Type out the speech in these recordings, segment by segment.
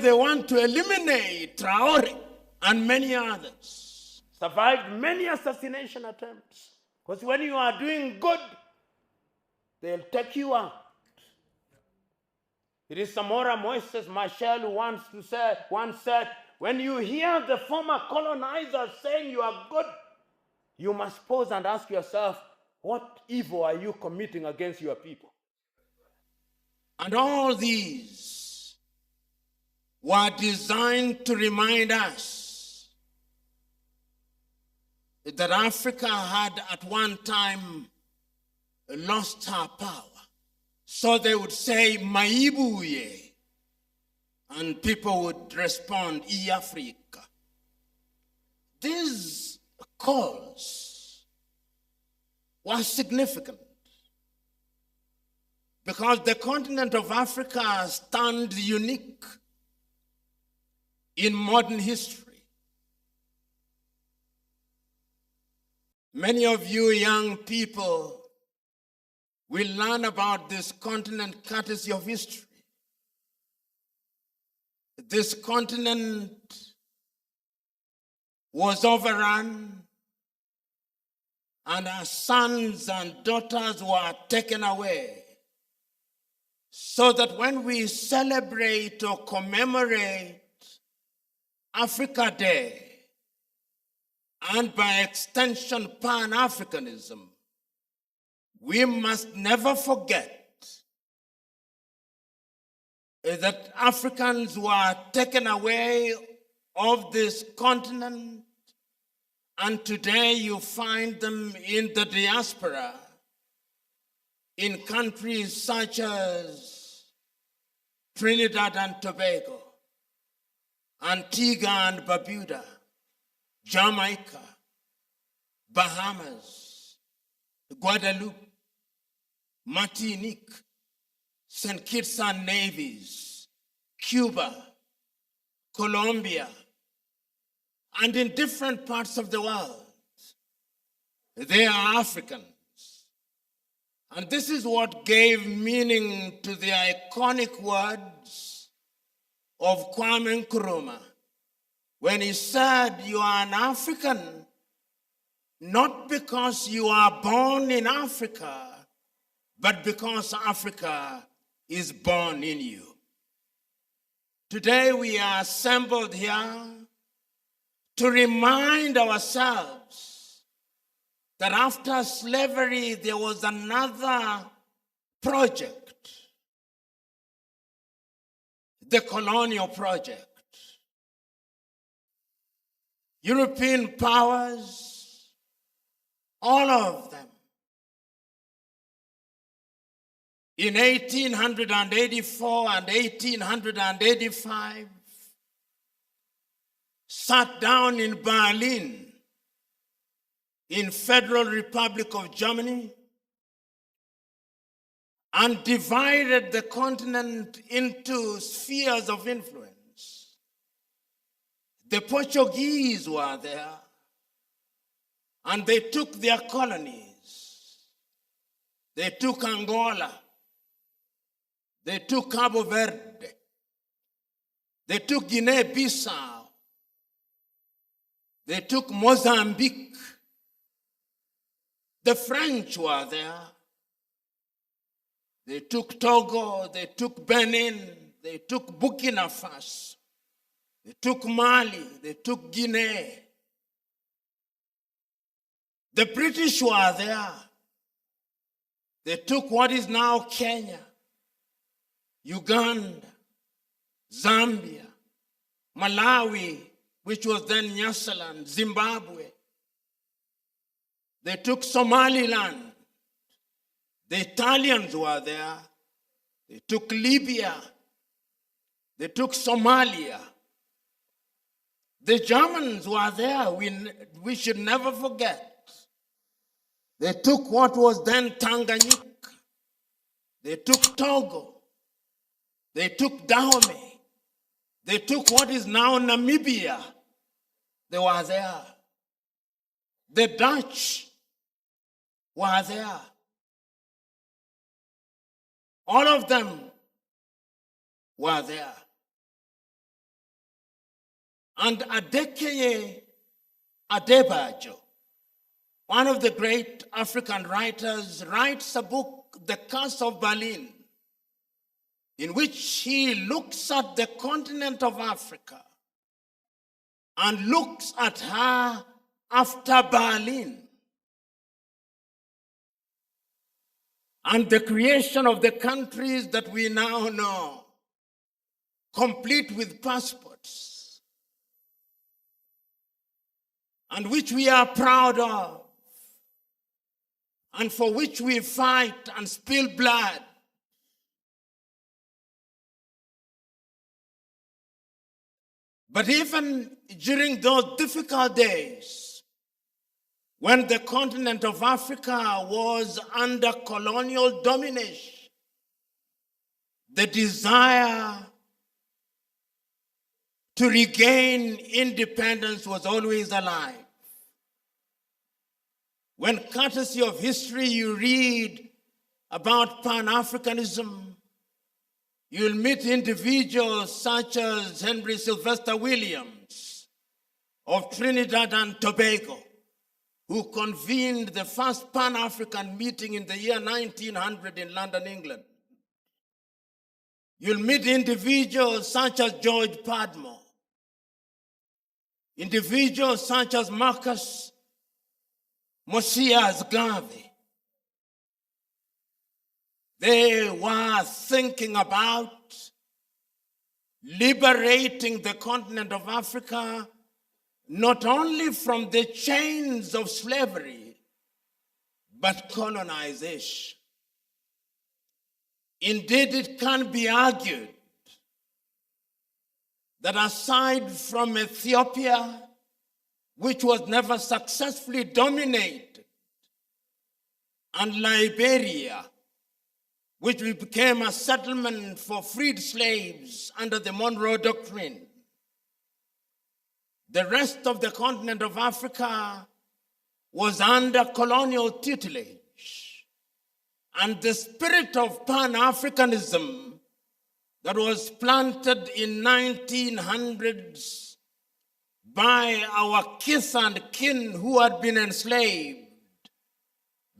They want to eliminate Traore and many others. Survived many assassination attempts. Because when you are doing good, they'll take you out. It is Samora Moises Machel who once said, when you hear the former colonizers saying you are good, you must pause and ask yourself, what evil are you committing against your people? And all these were designed to remind us that Africa had at one time lost her power. So they would say, Maibuye, and people would respond, E Africa. These calls were significant because the continent of Africa stands unique in modern history. Many of you young people will learn about this continent courtesy of history. This continent was overrun, and our sons and daughters were taken away, so that when we celebrate or commemorate Africa Day, and by extension Pan-Africanism, we must never forget that Africans were taken away of this continent, and today you find them in the diaspora in countries such as Trinidad and Tobago, Antigua and Barbuda, Jamaica, Bahamas, Guadeloupe, Martinique, St. Kitts and Nevis, Cuba, Colombia, and in different parts of the world. They are Africans. And this is what gave meaning to the iconic words of Kwame Nkrumah when he said, you are an African not because you are born in Africa, but because Africa is born in you. Today we are assembled here to remind ourselves that after slavery there was another project, the colonial project. European powers, all of them, in 1884 and 1885, sat down in Berlin, in Federal Republic of Germany, and divided the continent into spheres of influence. The Portuguese were there, and they took their colonies. They took Angola. They took Cabo Verde. They took Guinea-Bissau. They took Mozambique. The French were there. They took Togo. They took Benin. They took Burkina Faso. They took Mali. They took Guinea. The British were there. They took what is now Kenya, Uganda, Zambia, Malawi, which was then Nyasaland, Zimbabwe. They took Somaliland. The Italians were there. They took Libya. They took Somalia. The Germans were there. We should never forget. They took what was then Tanganyika. They took Togo. They took Dahomey. They took what is now Namibia. They were there. The Dutch were there. All of them were there. And Adekeye Adebayo, one of the great African writers, writes a book, The Curse of Berlin, in which he looks at the continent of Africa and looks at her after Berlin and the creation of the countries that we now know, complete with passports, and which we are proud of, and for which we fight and spill blood. But even during those difficult days, when the continent of Africa was under colonial domination, the desire to regain independence was always alive. When, courtesy of history, you read about Pan-Africanism, you'll meet individuals such as Henry Sylvester Williams of Trinidad and Tobago, who convened the first Pan-African meeting in the year 1900 in London, England. You'll meet individuals such as George Padmore, individuals such as Marcus Mosias Garvey. They were thinking about liberating the continent of Africa not only from the chains of slavery, but colonization. Indeed, it can be argued that aside from Ethiopia, which was never successfully dominated, and Liberia, which became a settlement for freed slaves under the Monroe Doctrine, the rest of the continent of Africa was under colonial tutelage. And the spirit of Pan-Africanism that was planted in 1900s by our kith and kin who had been enslaved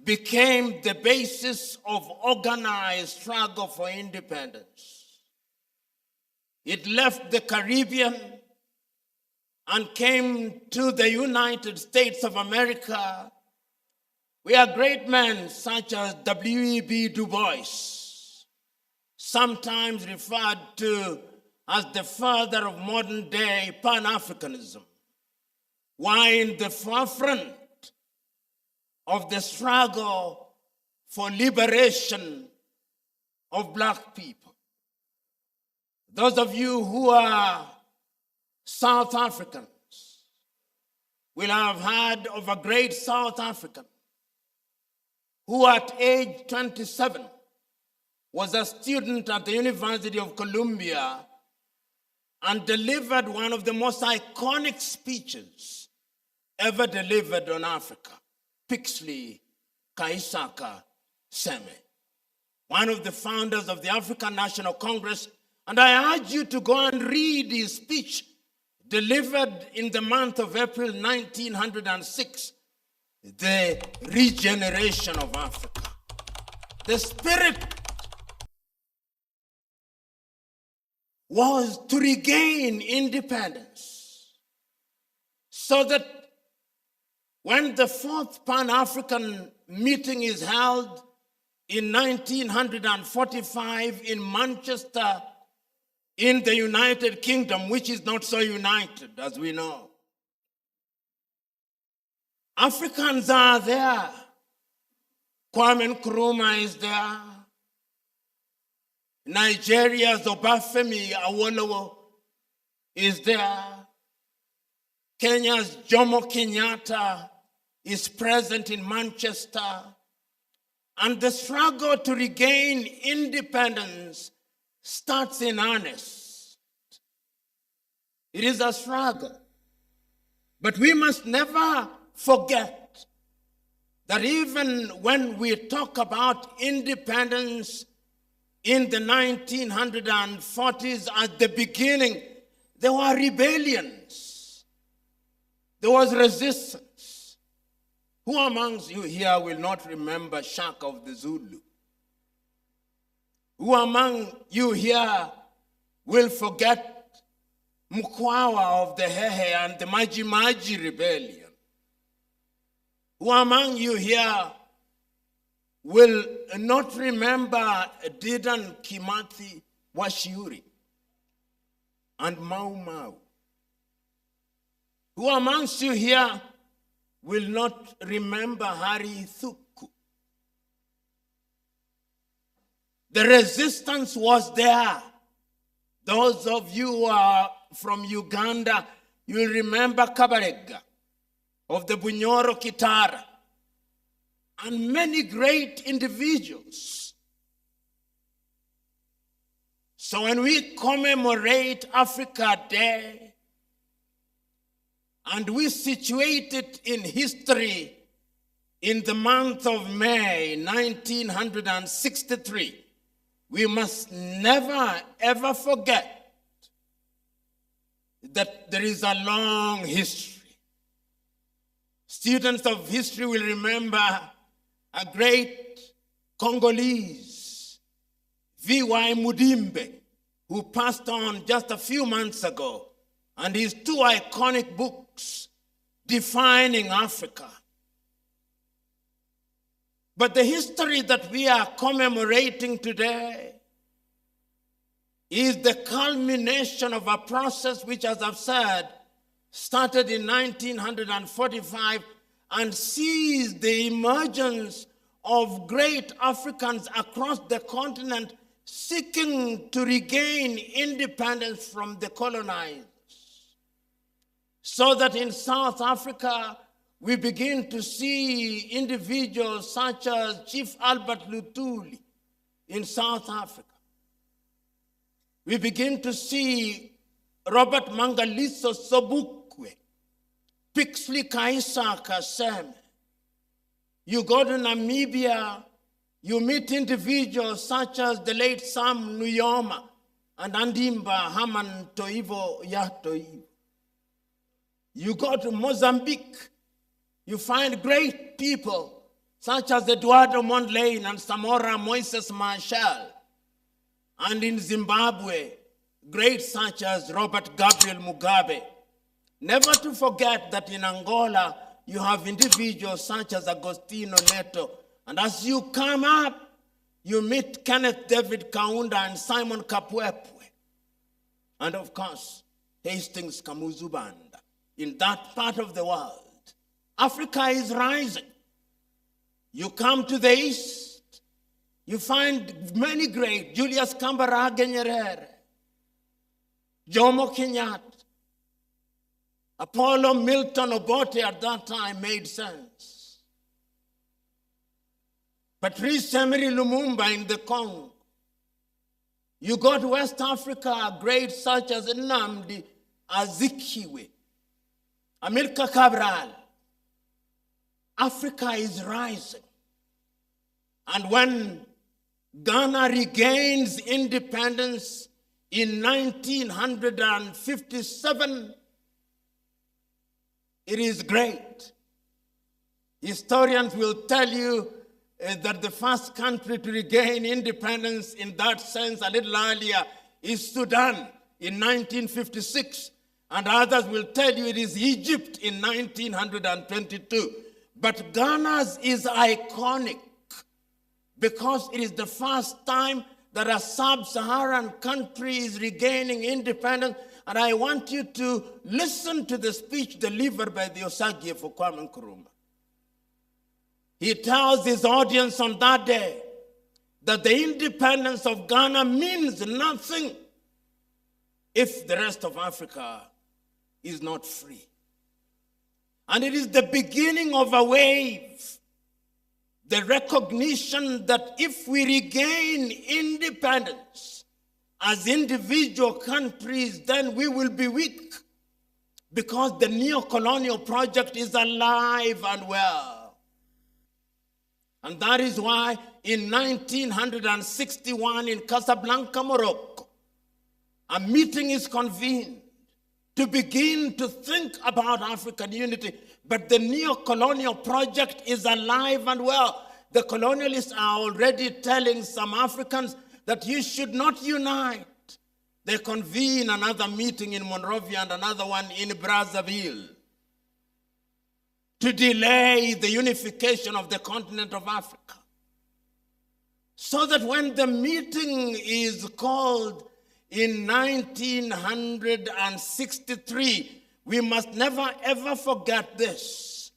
became the basis of organized struggle for independence. It left the Caribbean and came to the United States of America, where great men such as W.E.B. Du Bois, sometimes referred to as the father of modern-day Pan-Africanism, were in the forefront of the struggle for liberation of Black people. Those of you who are South Africans will have heard of a great South African who at age 27 was a student at the University of Columbia and delivered one of the most iconic speeches ever delivered on Africa, Pixley Kaisaka Seme, one of the founders of the African National Congress. And I urge you to go and read his speech delivered in the month of April 1906, the regeneration of Africa. The spirit was to regain independence so that when the fourth Pan-African meeting is held in 1945 in Manchester, in the United Kingdom, which is not so united, as we know. Africans are there. Kwame Nkrumah is there. Nigeria's Obafemi Awolowo is there. Kenya's Jomo Kenyatta is present in Manchester. And the struggle to regain independence starts in earnest. It is a struggle. But we must never forget that even when we talk about independence in the 1940s, at the beginning, there were rebellions. There was resistance. Who amongst you here will not remember Shaka of the Zulu? Who among you here will forget Mukwawa of the Hehe and the Maji Maji rebellion? Who among you here will not remember Dedan Kimathi Washiuri and Mau Mau? Who amongst you here will not remember Hari Thuku? The resistance was there. Those of you who are from Uganda, you will remember Kabarega of the Bunyoro Kitara, and many great individuals. So when we commemorate Africa Day, and we situate it in history in the month of May 1963, we must never ever forget that there is a long history. Students of history will remember a great Congolese, V.Y. Mudimbe, who passed on just a few months ago, and his two iconic books, Defining Africa. But the history that we are commemorating today is the culmination of a process which, as I've said, started in 1945 and sees the emergence of great Africans across the continent seeking to regain independence from the colonizers. So that in South Africa, we begin to see individuals such as Chief Albert Lutuli in South Africa. We begin to see Robert Mangaliso Sobukwe, Pixley Kaisa Kaseme. You go to Namibia, you meet individuals such as the late Sam Nujoma and Andimba Haman Toivo Yatoivo. You go to Mozambique, you find great people such as Eduardo Mondlane and Samora Moises Marshall. And in Zimbabwe, great such as Robert Gabriel Mugabe. Never to forget that in Angola, you have individuals such as Agostino Neto. And as you come up, you meet Kenneth David Kaunda and Simon Kapwepwe. And of course, Hastings Kamuzubanda. In that part of the world, Africa is rising. You come to the east, you find many great, Julius Kambarage Nyerere, Jomo Kenyatta, Apollo Milton Obote at that time made sense. Patrice Emery Lumumba in the Congo. You go to West Africa, great such as Nnamdi Azikiwe, Amilcar Cabral. Africa is rising. And when Ghana regains independence in 1957, it is great. Historians will tell you that the first country to regain independence in that sense a little earlier is Sudan in 1956. And others will tell you it is Egypt in 1922. But Ghana's is iconic because it is the first time that a sub-Saharan country is regaining independence. And I want you to listen to the speech delivered by the Osagie for Kwame Nkrumah. He tells his audience on that day that the independence of Ghana means nothing if the rest of Africa is not free. And it is the beginning of a wave, the recognition that if we regain independence as individual countries, then we will be weak because the neo-colonial project is alive and well. And that is why in 1961 in Casablanca, Morocco, a meeting is convened to begin to think about African unity. But the neo-colonial project is alive and well. The colonialists are already telling some Africans that you should not unite. They convene another meeting in Monrovia and another one in Brazzaville to delay the unification of the continent of Africa. So that when the meeting is called in 1963, we must never ever forget this,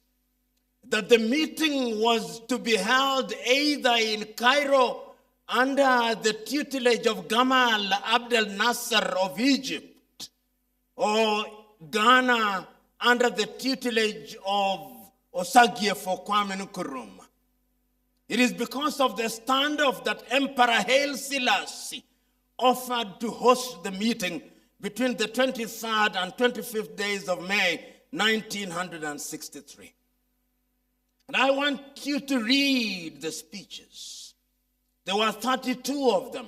that the meeting was to be held either in Cairo under the tutelage of Gamal Abdel Nasser of Egypt, or Ghana under the tutelage of Osagyefo Kwame Nkrumah. It is because of the standoff that Emperor Haile Selassie offered to host the meeting between the 23rd and 25th days of May 1963. And I want you to read the speeches. There were 32 of them.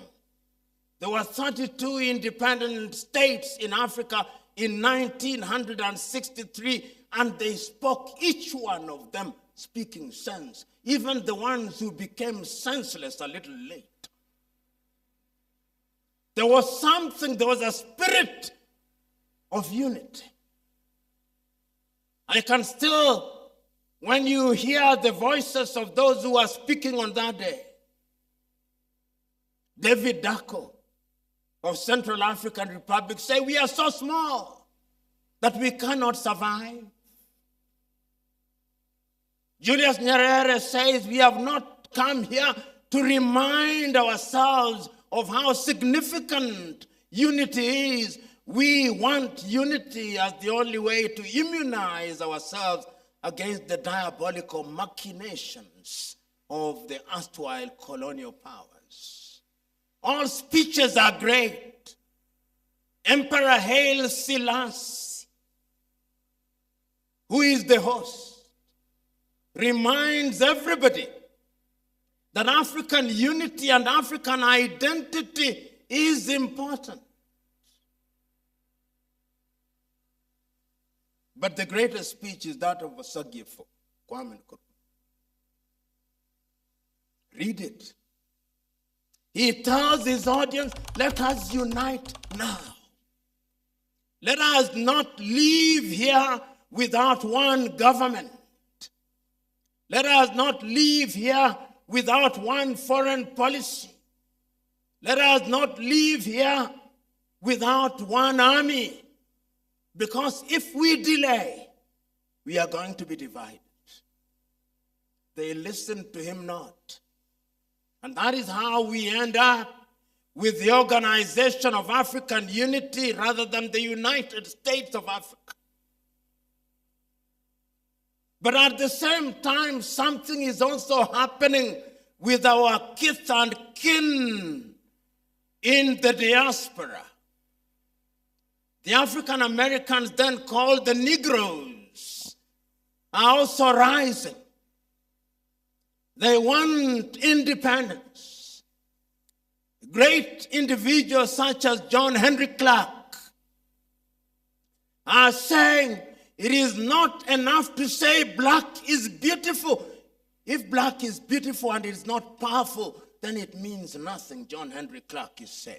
There were 32 independent states in Africa in 1963, and they spoke, each one of them speaking sense, even the ones who became senseless a little late. There was something, there was a spirit of unity. I can still, when you hear the voices of those who are speaking on that day, David Dacko of Central African Republic say, we are so small that we cannot survive. Julius Nyerere says, we have not come here to remind ourselves of how significant unity is. We want unity as the only way to immunize ourselves against the diabolical machinations of the erstwhile colonial powers. All speeches are great. Emperor Haile Selassie, who is the host, reminds everybody that African unity and African identity is important. But the greatest speech is that of Osagyefo Kwame Nkrumah. Read it. He tells his audience, let us unite now. Let us not leave here without one government. Let us not leave here without one foreign policy. Let us not leave here without one army. Because if we delay, we are going to be divided. They listened to him not. And that is how we end up with the Organization of African Unity rather than the United States of Africa. But at the same time, something is also happening with our kith and kin in the diaspora. The African Americans, then called the Negroes, are also rising. They want independence. Great individuals such as John Henry Clark are saying it is not enough to say black is beautiful. If black is beautiful and it is not powerful, then it means nothing, John Henry Clark is saying.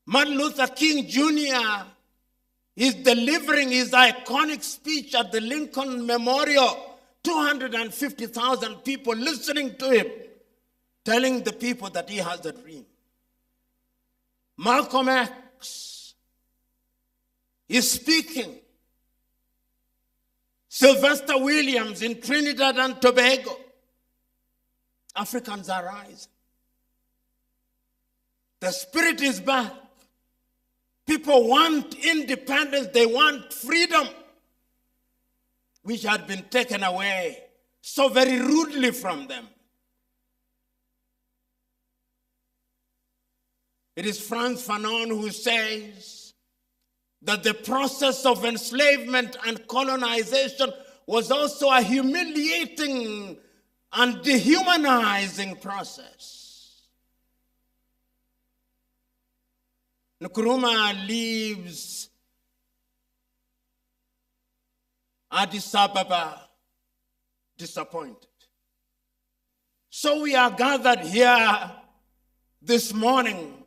Martin Luther King Jr. is delivering his iconic speech at the Lincoln Memorial. 250,000 people listening to him, telling the people that he has a dream. Malcolm X is speaking. Sylvester Williams in Trinidad and Tobago. Africans are rising. The spirit is back. People want independence. They want freedom, which had been taken away so very rudely from them. It is Frantz Fanon who says that the process of enslavement and colonization was also a humiliating and dehumanizing process. Nkrumah leaves Addis Ababa disappointed. So we are gathered here this morning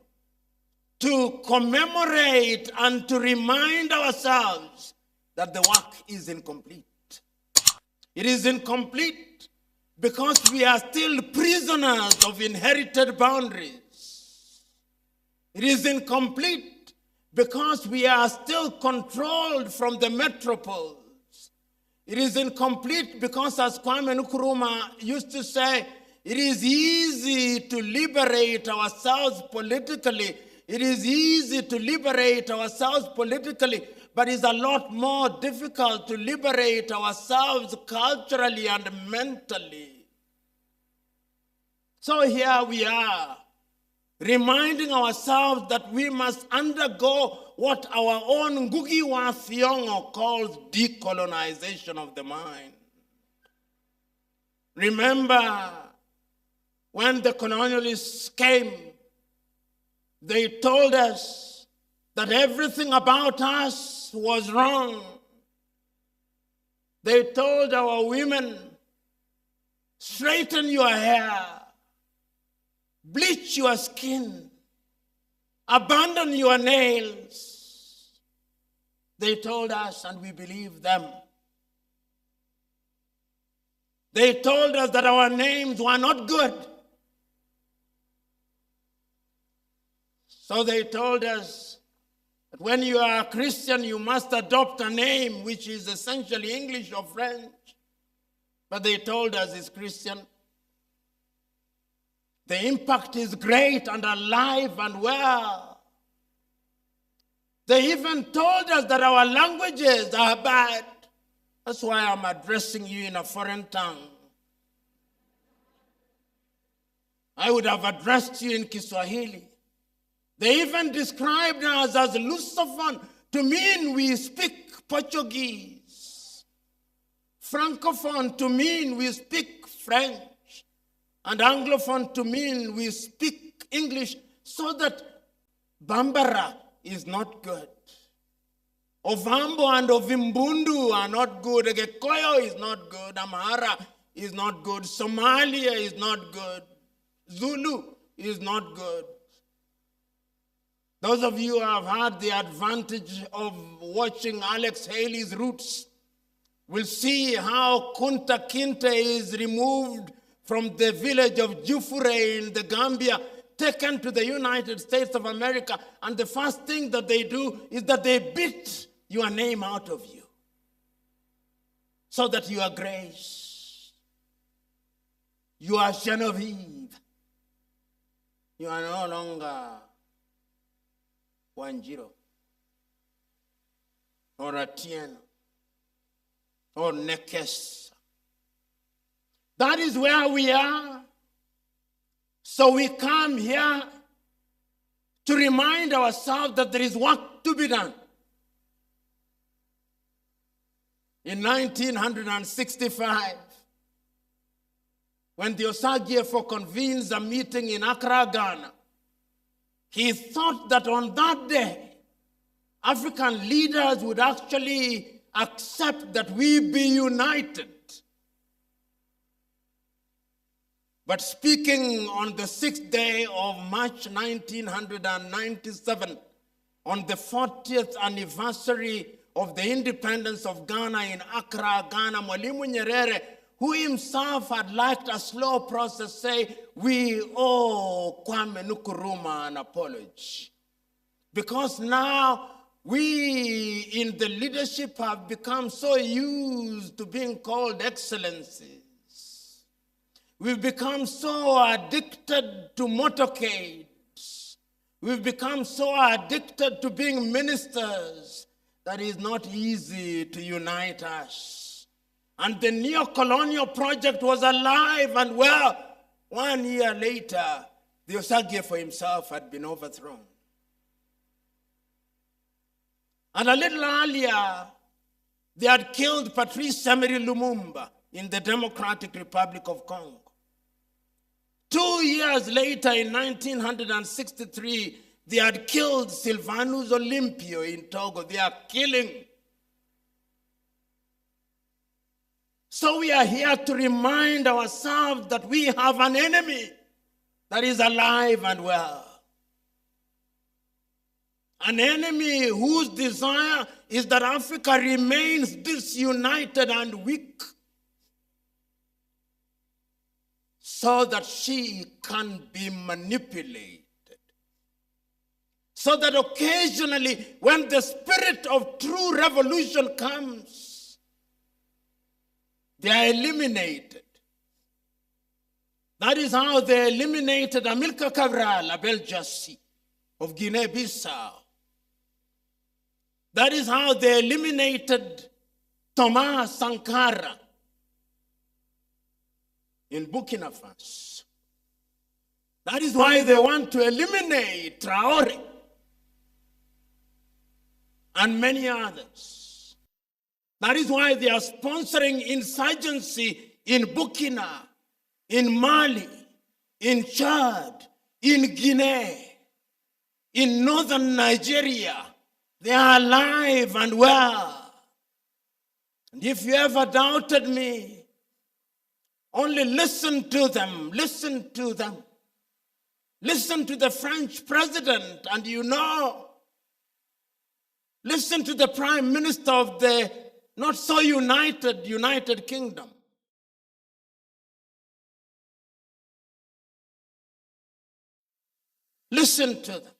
to commemorate and to remind ourselves that the work is incomplete. It is incomplete because we are still prisoners of inherited boundaries. It is incomplete because we are still controlled from the metropoles. It is incomplete because, as Kwame Nkrumah used to say, it is easy to liberate ourselves politically. It is easy to liberate ourselves politically, but it's a lot more difficult to liberate ourselves culturally and mentally. So here we are, reminding ourselves that we must undergo what our own Ngugi wa Thiong'o calls decolonization of the mind. Remember, when the colonialists came, they told us that everything about us was wrong. They told our women, straighten your hair, bleach your skin, abandon your nails. They told us, and we believed them. They told us that our names were not good. So they told us that when you are a Christian, you must adopt a name which is essentially English or French. But they told us it's Christian. The impact is great and alive and well. They even told us that our languages are bad. That's why I'm addressing you in a foreign tongue. I would have addressed you in Kiswahili. They even described us as Lusophone to mean we speak Portuguese. Francophone to mean we speak French. And Anglophone to mean we speak English, so that Bambara is not good. Ovambo and Ovimbundu are not good. Gekoyo is not good. Amhara is not good. Somalia is not good. Zulu is not good. Those of you who have had the advantage of watching Alex Haley's Roots will see how Kunta Kinte is removed from the village of Jufure in the Gambia, taken to the United States of America, and the first thing that they do is that they beat your name out of you so that you are Grace, you are Genevieve, you are no longer Wanjiro or Atieno or Nekes. That is where we are. So we come here to remind ourselves that there is work to be done. In 1965, when the Osagyefo convenes a meeting in Accra, Ghana, he thought that on that day, African leaders would actually accept that we be united. But speaking on the 6th day of March 1997, on the 40th anniversary of the independence of Ghana in Accra, Ghana, Mwalimu Nyerere, who himself had liked a slow process, say, we owe Kwame Nkrumah an apology. Because now we in the leadership have become so used to being called excellencies. We've become so addicted to motorcades. We've become so addicted to being ministers that it's not easy to unite us. And the neo-colonial project was alive and well. 1 year later, the Osagyefo himself had been overthrown. And a little earlier, they had killed Patrice Emery Lumumba in the Democratic Republic of Congo. 2 years later, in 1963, They had killed Silvanus Olympio in Togo. They are killing. So we are here to remind ourselves that we have an enemy that is alive and well. An enemy whose desire is that Africa remains disunited and weak, so that she can be manipulated. So that occasionally, when the spirit of true revolution comes, they are eliminated. That is how they eliminated Amilcar Cabral Abel Jassy of Guinea-Bissau. That is how they eliminated Thomas Sankara in Burkina Faso. That is why they want to eliminate Traoré and many others. That is why they are sponsoring insurgency in Burkina, in Mali, in Chad, in Guinea, in northern Nigeria. They are alive and well. And if you ever doubted me, only listen to them, listen to them. Listen to the French president and you know. Listen to the prime minister of the not so United Kingdom. Listen to them.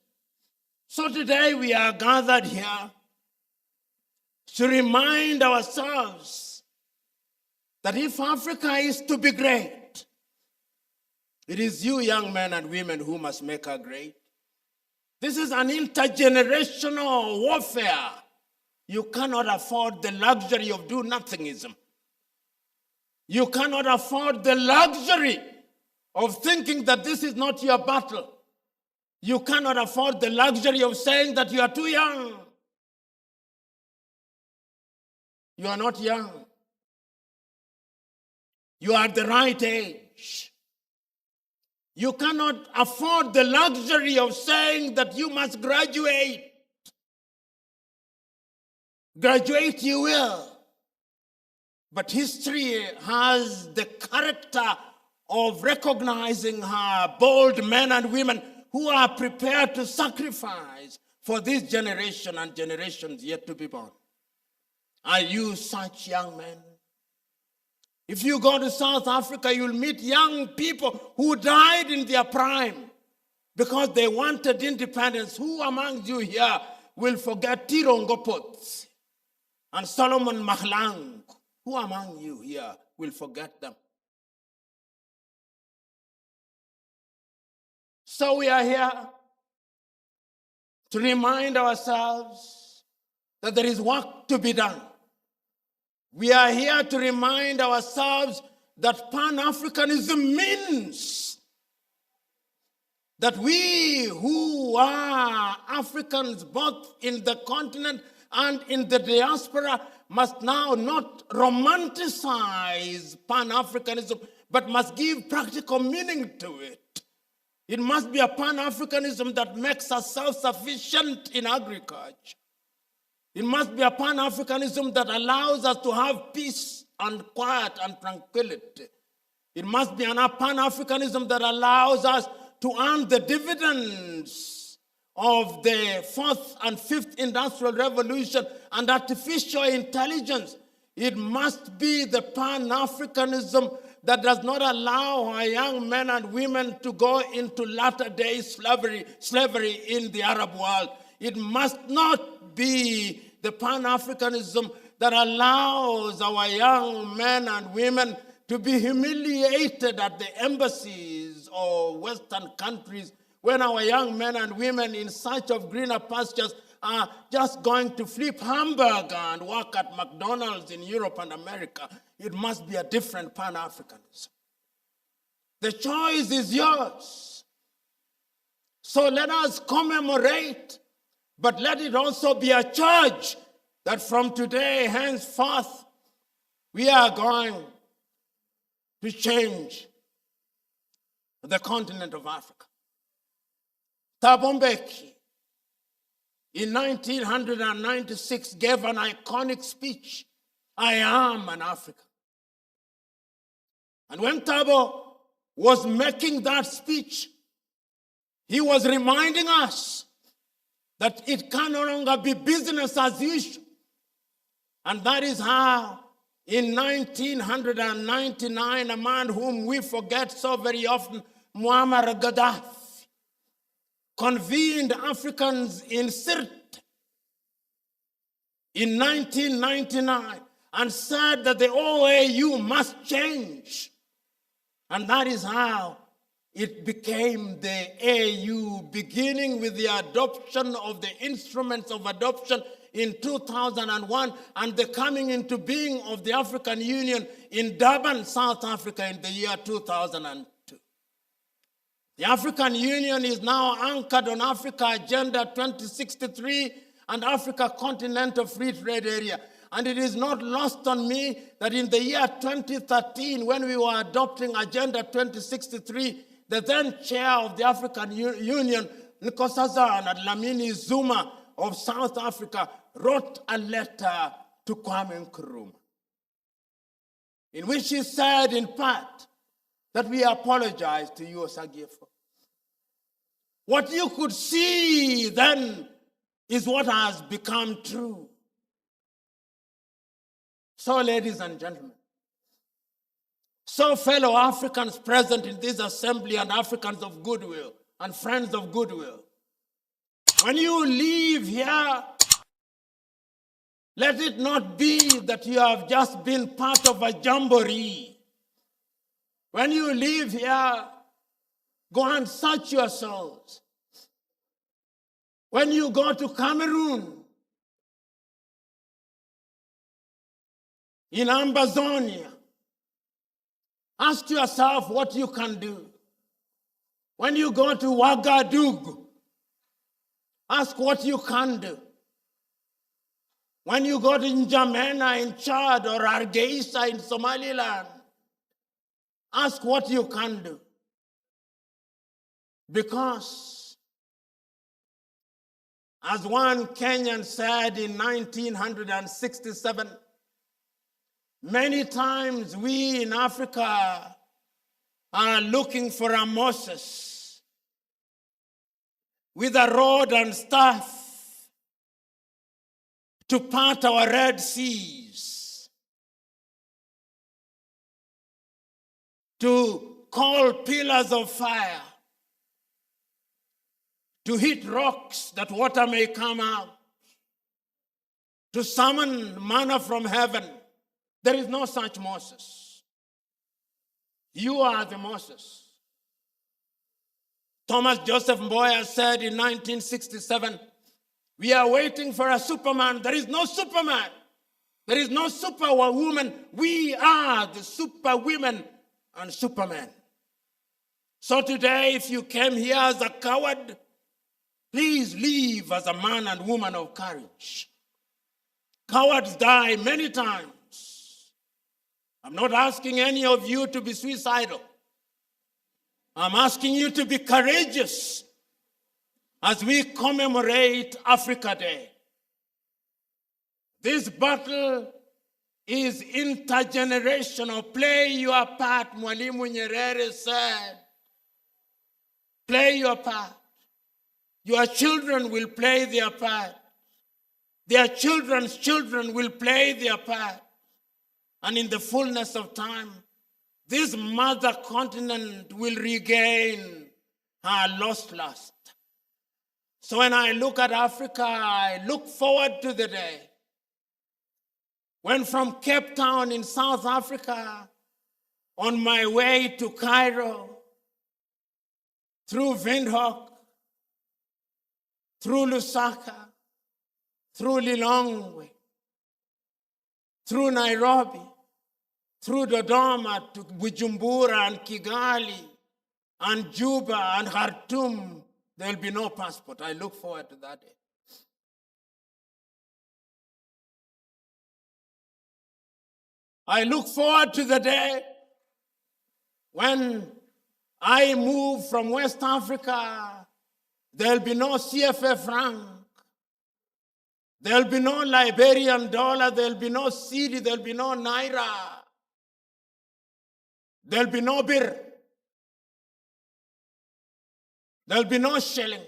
So today we are gathered here to remind ourselves that if Africa is to be great, it is you young men and women who must make her great. This is an intergenerational warfare. You cannot afford the luxury of do-nothingism. You cannot afford the luxury of thinking that this is not your battle. You cannot afford the luxury of saying that you are too young. You are not young. You are the right age. You cannot afford the luxury of saying that you must graduate. Graduate you will. But history has the character of recognizing her bold men and women who are prepared to sacrifice for this generation and generations yet to be born. Are you such young men? If you go to South Africa, you'll meet young people who died in their prime because they wanted independence. Who among you here will forget Tiro Ngopot and Solomon Mahlang? Who among you here will forget them? So we are here to remind ourselves that there is work to be done. We are here to remind ourselves that Pan-Africanism means that we who are Africans, both in the continent and in the diaspora, must now not romanticize Pan-Africanism, but must give practical meaning to it. It must be a Pan-Africanism that makes us self-sufficient in agriculture. It must be a Pan-Africanism that allows us to have peace and quiet and tranquility. It must be a Pan-Africanism that allows us to earn the dividends of the fourth and fifth industrial revolution and artificial intelligence. It must be the Pan-Africanism that does not allow our young men and women to go into latter-day slavery in the Arab world. It must not be the Pan-Africanism that allows our young men and women to be humiliated at the embassies or Western countries when our young men and women in search of greener pastures are just going to flip hamburger and work at McDonald's in Europe and America. It must be a different Pan-Africanism. The choice is yours. So let us commemorate, but let it also be a charge that from today henceforth we are going to change the continent of Africa. Thabo Mbeki in 1996 gave an iconic speech, "I am an African." And when Thabo was making that speech, he was reminding us that it can no longer be business as usual. And that is how, in 1999, a man whom we forget so very often, Muammar Gaddafi, convened Africans in Sirte in 1999 and said that the OAU must change. And that is how it became the AU, beginning with the adoption of the instruments of adoption in 2001 and the coming into being of the African Union in Durban, South Africa in the year 2002. The African Union is now anchored on Africa Agenda 2063 and Africa Continental Free Trade Area. And it is not lost on me that in the year 2013, when we were adopting Agenda 2063, the then chair of the African Union, Nkosazana Dlamini Zuma of South Africa, wrote a letter to Kwame Nkrumah, in which he said, in part, that we apologize to you, Osagifo. What you could see then is what has become true. So, ladies and gentlemen, so fellow Africans present in this assembly and Africans of goodwill and friends of goodwill, when you leave here, let it not be that you have just been part of a jamboree. When you leave here, go and search your souls. When you go to Cameroon, in Ambazonia, ask yourself what you can do. When you go to Ouagadougou, ask what you can do. When you go to N'Djamena in Chad or Hargeisa in Somaliland, ask what you can do. Because, as one Kenyan said in 1967, many times we in Africa are looking for a Moses with a rod and staff to part our Red Seas, to call pillars of fire, to hit rocks that water may come out, to summon manna from heaven. There is no such Moses. You are the Moses. Thomas Joseph Mboya said in 1967, we are waiting for a Superman. There is no Superman. There is no superwoman. We are the superwomen and supermen. So today, if you came here as a coward, please leave as a man and woman of courage. Cowards die many times. I'm not asking any of you to be suicidal. I'm asking you to be courageous as we commemorate Africa Day. This battle is intergenerational. Play your part, Mwalimu Nyerere said. Play your part. Your children will play their part. Their children's children will play their part. And in the fullness of time, this mother continent will regain her lost lust. So when I look at Africa, I look forward to the day when from Cape Town in South Africa, on my way to Cairo, through Windhoek, through Lusaka, through Lilongwe, through Nairobi, through Dodoma to Bujumbura and Kigali and Juba and Khartoum, there will be no passport. I look forward to that day. I look forward to the day when I move from West Africa, there will be no CFA franc. There'll be no Liberian dollar, there'll be no cedi, there'll be no naira. There'll be no birr. There'll be no shilling.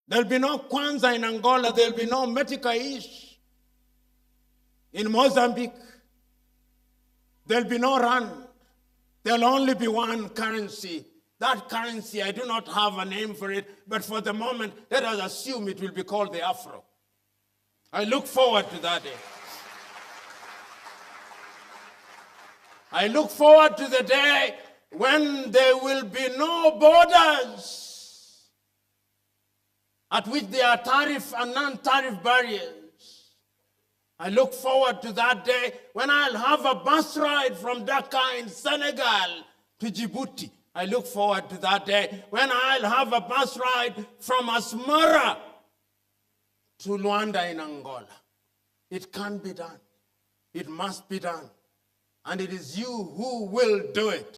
There'll be no kwanza in Angola. There'll be no metikaish in Mozambique. There'll be no rand. There'll only be one currency. That currency, I do not have a name for it, but for the moment, let us assume it will be called the Afro. I look forward to that day. I look forward to the day when there will be no borders at which there are tariff and non-tariff barriers. I look forward to that day when I'll have a bus ride from Dakar in Senegal to Djibouti. I look forward to that day when I'll have a bus ride from Asmara to Luanda in Angola. It can be done. It must be done. And it is you who will do it.